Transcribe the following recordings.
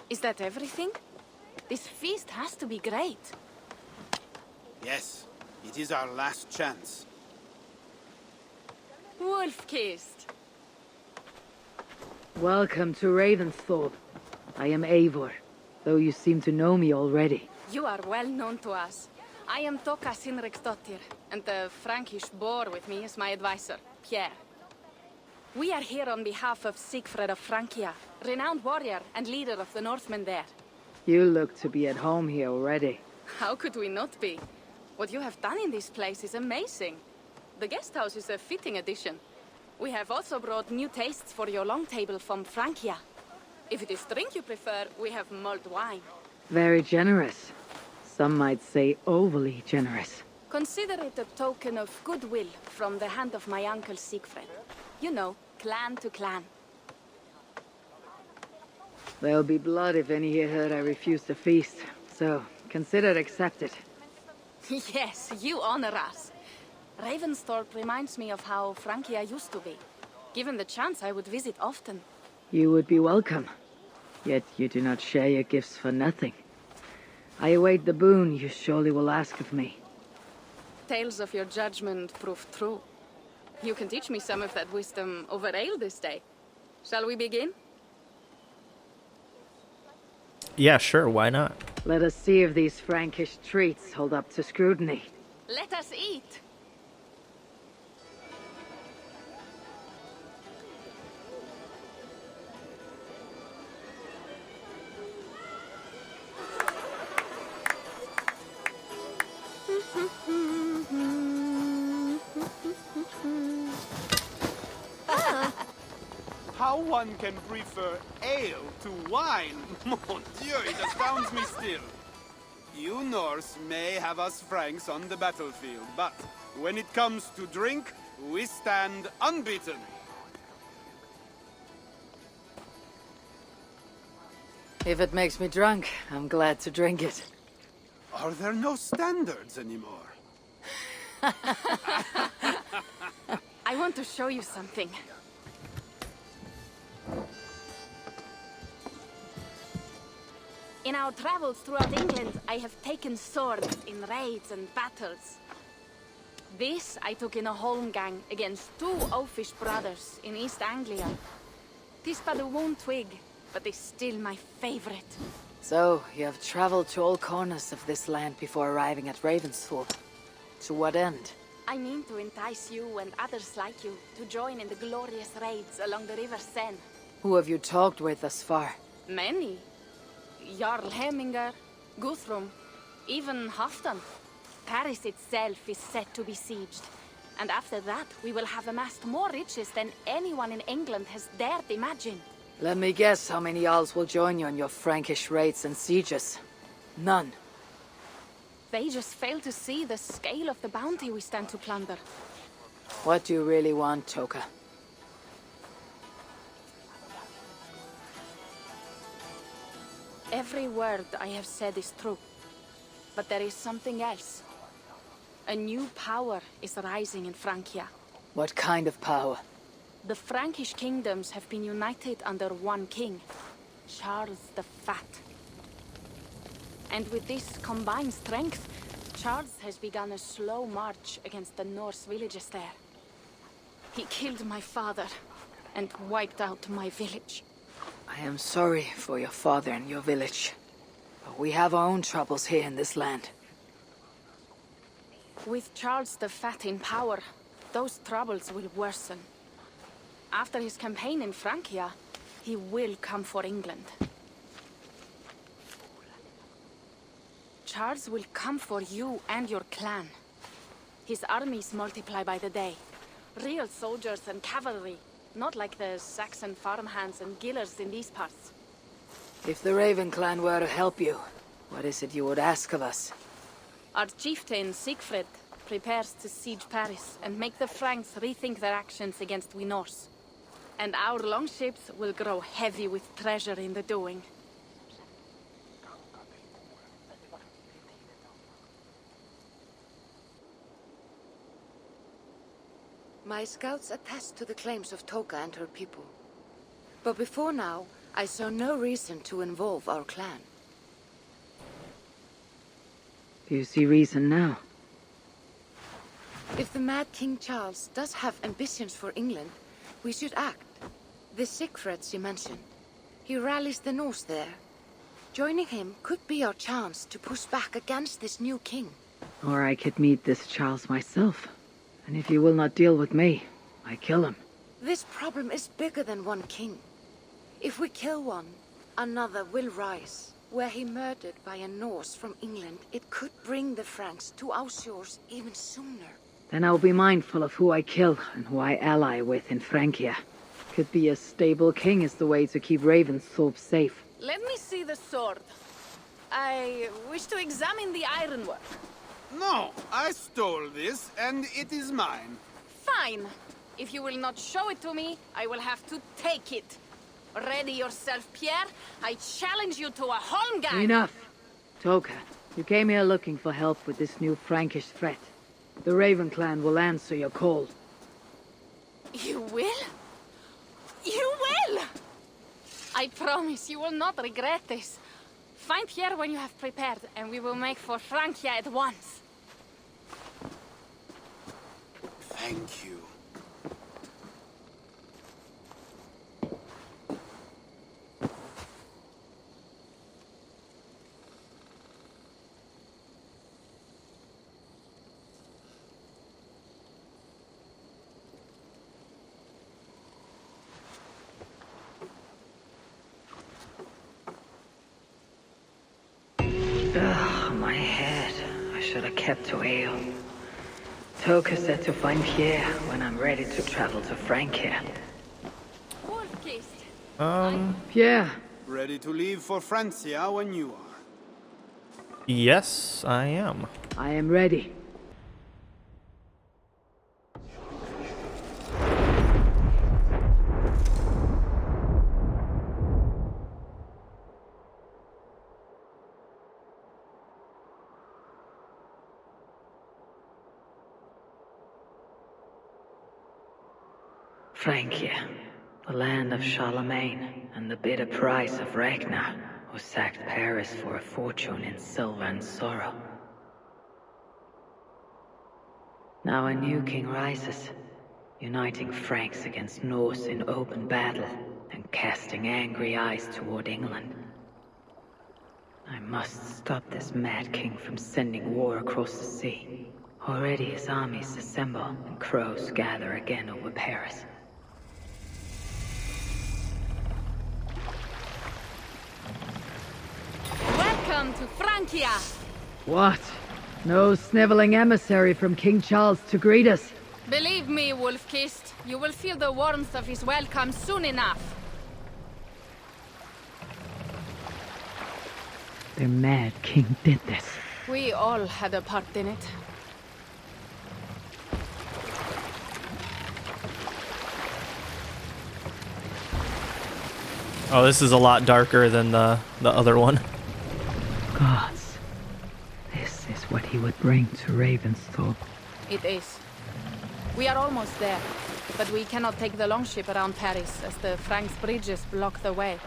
Is that everything? This feast has to be great. Yes, it is our last chance. Wolf-kissed. Welcome to Ravensthorpe. I am Eivor, though you seem to know me already. You are well known to us. I am Toka Sinriksdottir, and the Frankish boar with me is my advisor, Pierre. We are here on behalf of Sigfred of Francia, renowned warrior and leader of the Northmen there. You look to be at home here already. How could we not be? What you have done in this place is amazing. The guest house is a fitting addition. We have also brought new tastes for your long table from Francia. If it is drink you prefer, we have mulled wine. Very generous. Some might say overly generous. Consider it a token of goodwill from the hand of my uncle Sigfred. You know, clan to clan. There'll be blood if any here heard I refuse the feast, so consider it accepted. Yes, you honor us. Ravensthorpe reminds me of how Francia used to be. Given the chance, I would visit often. You would be welcome. Yet you do not share your gifts for nothing. I await the boon you surely will ask of me. Tales of your judgment prove true. You can teach me some of that wisdom over ale this day. Shall we begin? Yeah, sure, why not? Let us see if these Frankish treats hold up to scrutiny. Let us eat! How one can prefer ale to wine? Mon Dieu, it astounds me still. You Norse may have us Franks on the battlefield, but when it comes to drink, we stand unbeaten. If it makes me drunk, I'm glad to drink it. Are there no standards anymore? I want to show you something. In our travels throughout England, I have taken swords in raids and battles. This I took in a holmgang against two oafish brothers in East Anglia. Tis but a worn twig, but is still my favorite. So, you have traveled to all corners of this land before arriving at Ravensthorpe. To what end? I mean to entice you and others like you to join in the glorious raids along the River Seine. Who have you talked with thus far? Many. Jarl Hemminger, Guthrum, even Halfdan. Paris itself is set to be sieged. And after that, we will have amassed more riches than anyone in England has dared imagine. Let me guess how many Jarls will join you on your Frankish raids and sieges. None. They just fail to see the scale of the bounty we stand to plunder. What do you really want, Toka? Every word I have said is true. But there is something else. A new power is rising in Francia. What kind of power? The Frankish kingdoms have been united under one king, Charles the Fat. And with this combined strength, Charles has begun a slow march against the Norse villages there. He killed my father and wiped out my village. I am sorry for your father and your village. But we have our own troubles here in this land. With Charles the Fat in power, those troubles will worsen. After his campaign in Francia, he will come for England. Charles will come for you and your clan. His armies multiply by the day. Real soldiers and cavalry, not like the Saxon farmhands and gillers in these parts. If the Raven clan were to help you, what is it you would ask of us? Our chieftain, Sigfred, prepares to siege Paris and make the Franks rethink their actions against we Norse. And our longships will grow heavy with treasure in the doing. My scouts attest to the claims of Toka and her people. But before now, I saw no reason to involve our clan. Do you see reason now? If the mad King Charles does have ambitions for England, we should act. The Siegfried you mentioned, he rallies the Norse there. Joining him could be our chance to push back against this new king. Or I could meet this Charles myself. And if you will not deal with me, I kill him. This problem is bigger than one king. If we kill one, another will rise. Were he murdered by a Norse from England, it could bring the Franks to our shores even sooner. Then I'll be mindful of who I kill and who I ally with in Francia. Could be a stable king is the way to keep Ravensthorpe safe. Let me see the sword. I wish to examine the ironwork. No, I stole this, and it is mine. Fine. If you will not show it to me, I will have to take it. Ready yourself, Pierre. I challenge you to a holmgang. Enough. Toka, you came here looking for help with this new Frankish threat. The Raven clan will answer your call. You will? You will! I promise you will not regret this. Find Pierre when you have prepared, and we will make for Francia at once. Thank you. Ugh, my head. I should have kept to ale. Toka said to find Pierre when I'm ready to travel to Francia. Pierre. Ready to leave for Francia when you are. Yes, I am. I am ready. Francia, the land of Charlemagne, and the bitter price of Ragnar, who sacked Paris for a fortune in silver and sorrow. Now a new king rises, uniting Franks against Norse in open battle, and casting angry eyes toward England. I must stop this mad king from sending war across the sea. Already his armies assemble, and crows gather again over Paris. Welcome to Francia! What? No sniveling emissary from King Charles to greet us? Believe me, Wolf-Kissed, you will feel the warmth of his welcome soon enough. The mad king did this. We all had a part in it. Oh, this is a lot darker than the other one. Gods. This is what he would bring to Ravensthorpe. It is. We are almost there, but we cannot take the longship around Paris as the Franks bridges block the way.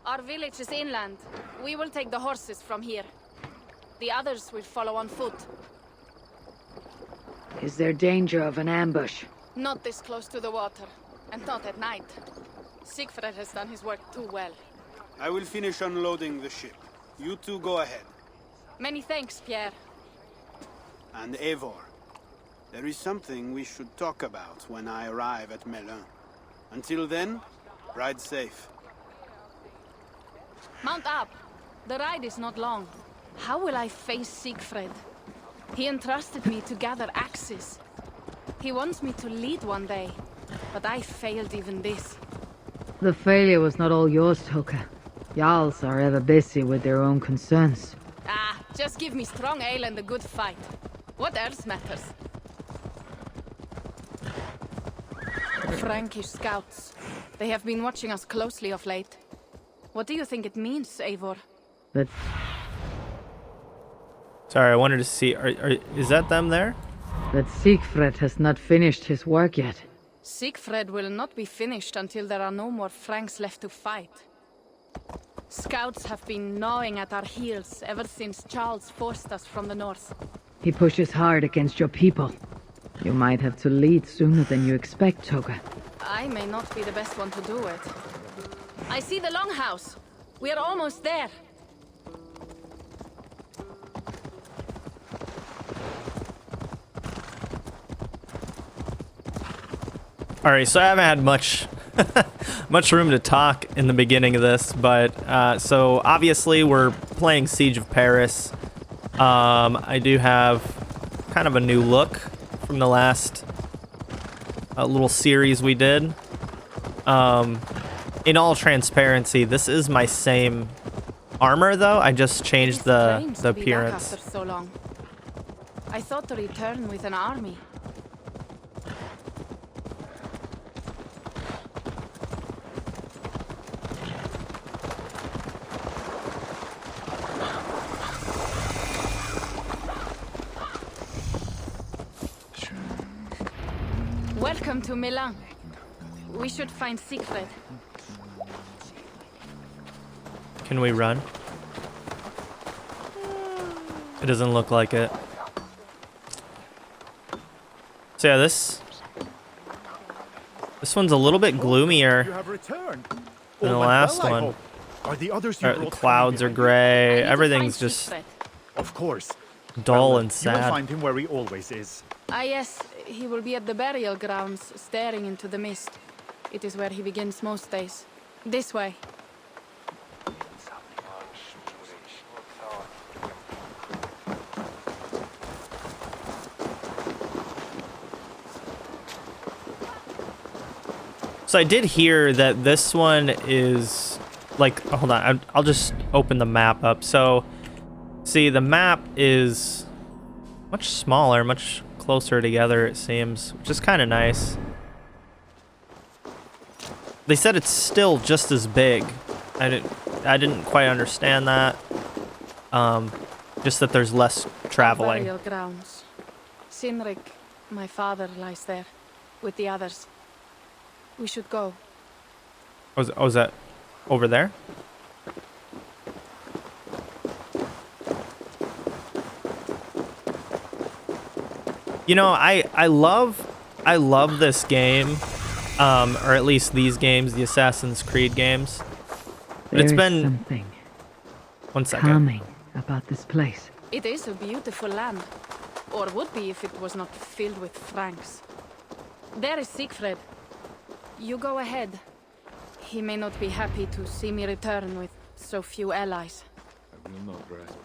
Our village is inland. We will take the horses from here. The others will follow on foot. Is there danger of an ambush? Not this close to the water, and not at night. Siegfried has done his work too well. I will finish unloading the ship. You two go ahead. Many thanks, Pierre. And Eivor, there is something we should talk about when I arrive at Melun. Until then, ride safe. Mount up. The ride is not long. How will I face Siegfried? He entrusted me to gather axes. He wants me to lead one day, but I failed even this. The failure was not all yours, Toka. Jarls are ever busy with their own concerns. Ah, just give me strong ale and a good fight. What else matters? Frankish scouts. They have been watching us closely of late. What do you think it means, Eivor? But Sorry, I wanted to see. Is that them there? That Siegfried has not finished his work yet. Siegfried will not be finished until there are no more Franks left to fight. Scouts have been gnawing at our heels ever since Charles forced us from the north. He pushes hard against your people. You might have to lead sooner than you expect, Toga. I may not be the best one to do it. I see the longhouse. We are almost there. All right, so I haven't had much much room to talk in the beginning of this, but so obviously we're playing Siege of Paris. I do have kind of a new look from the last little series we did. In all transparency, this is my same armor, though. I just changed the appearance. After so long. I thought to return with an army. Welcome to Milan. We should find Siegfried. Can we run? It doesn't look like it. So yeah, this one's a little bit gloomier You have returned. than the All went last well, I one. hope. Are the others you The brought clouds are behind gray. I need to Everything's find just Siegfried. you? Of course. dull Well, and You will sad. find him where he always is. Ah yes, he will be at the burial grounds, staring into the mist. It is where he begins most days. This way. So I did hear that this one is like, hold on, I'll just open the map up. So see, the map is much smaller, much closer together, it seems, which is kind of nice. They said it's still just as big. I didn't quite understand that. Just that there's less traveling. Burial grounds. Sinrik, my father, lies there with the others. We should go. Oh, is that over there? You know, I love this game, or at least these games, the Assassin's Creed games. But it's There is been something 1 second. calming about this place. It is a beautiful land. Or would be if it was not filled with Franks. There is Siegfried. You go ahead. He may not be happy to see me return with so few allies. I will not rest.